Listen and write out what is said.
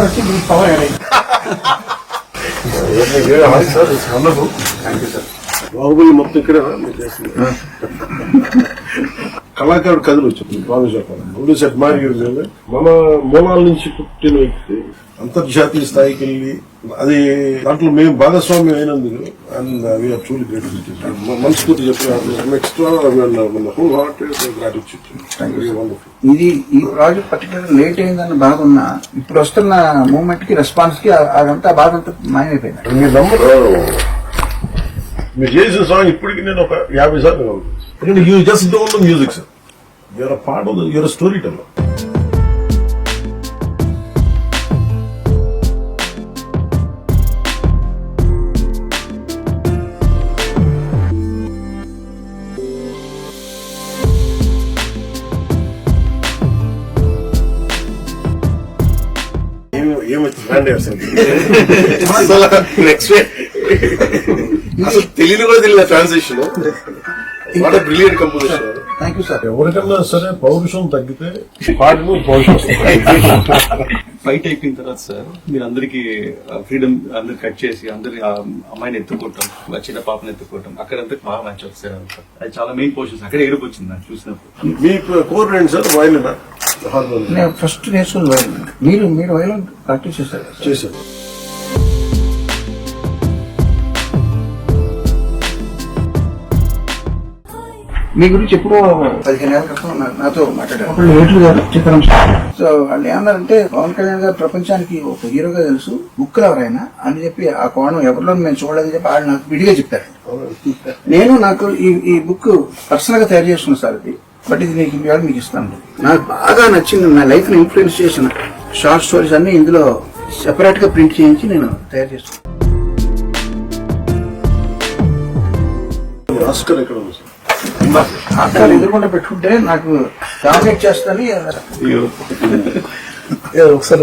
వచ్చి మీకు power add అయింది. బాహుబలి మొత్తం ఇక్కడే మీరు చేస్తుంది. కళాకారుడు కథలు వచ్చింది బాగా చెప్పాలి. సెట్ మారి మన మూలాల నుంచి పుట్టిన వ్యక్తి అంతర్జాతీయ స్థాయికి వెళ్ళి అది దాంట్లో మేము భాగస్వామ్యం అయినందుకు అండ్ వీఆర్ ట్రూలీ గ్రేట్ఫుల్. మనస్ఫూర్తి చెప్పిన ఎక్స్ట్రా హోల్ హార్టెడ్ గ్రాటిట్యూడ్. ఇది ఈ ప్రాజెక్ట్ పర్టికులర్ లేట్ అయిందని బాగున్నా ఇప్పుడు వస్తున్న మూమెంట్ కి రెస్పాన్స్ కి అదంతా బాగా మాయమైపోయింది. మీరు నమ్మరు, మీరు చేసిన సాంగ్ ఇప్పటికి నేను ఒక 50 సార్లు ఎందుకంటే you just don't know music sir, you're a part of your storyteller. అసలు తెలియని కూడా తెలియదు transition. What a brilliant composition. Thank you sir. ఎవరికన్నా సరే పౌరుషం తగ్గితే పాటలు పౌరుషం ఫైట్ అయిపోయిన తర్వాత సార్ మీరు అందరికి ఫ్రీడమ్ అందరు కట్ చేసి అందరి అమ్మాయిని ఎత్తుకోవటం, చిన్న పాపని ఎత్తుకోవటం, అక్కడంతా బాగా మంచి వస్తారు. అది చాలా మెయిన్ పోర్షన్స్. అక్కడ ఏడుపు వచ్చింది నాకు చూసినప్పుడు. మీ కోర్ రండి సార్. వైలిన్ నేను ఫస్ట్ నేర్చుకుని వైలిన్. మీరు వైలిన్ ప్రాక్టీస్ చేశారు. మీ గురించి ఎప్పుడో 15 ఏళ్ల క్రితం నాతో మాట్లాడారు చిత్రం. సో వాళ్ళు ఏమన్నారంటే పవన్ కళ్యాణ్ గారు ప్రపంచానికి ఒక హీరోగా తెలుసు, బుక్ ఎవరైనా అని చెప్పి ఆ కోణం ఎవరిలో మేము చూడలేదని చెప్పి వాళ్ళు నాకు విడిగా చెప్పారు. నేను నాకు ఈ బుక్ పర్సనల్ గా తయారు చేసుకున్నాను సార్ ఇది. బట్ ఇది మీకు ఇస్తాను. నాకు బాగా నచ్చింది, నా లైఫ్ ని ఇన్ఫ్లుయెన్స్ చేసిన షార్ట్ స్టోరీస్ అన్ని ఇందులో సెపరేట్ గా ప్రింట్ చేయించి నేను తయారు చేస్తాను. ఆస్కర్ ఎక్కడ ఉంది సార్? ఆస్కార్ ఎదురుకుండా పెట్టుకుంటే నాకు డామినేట్ చేస్తాను. ఒకసారి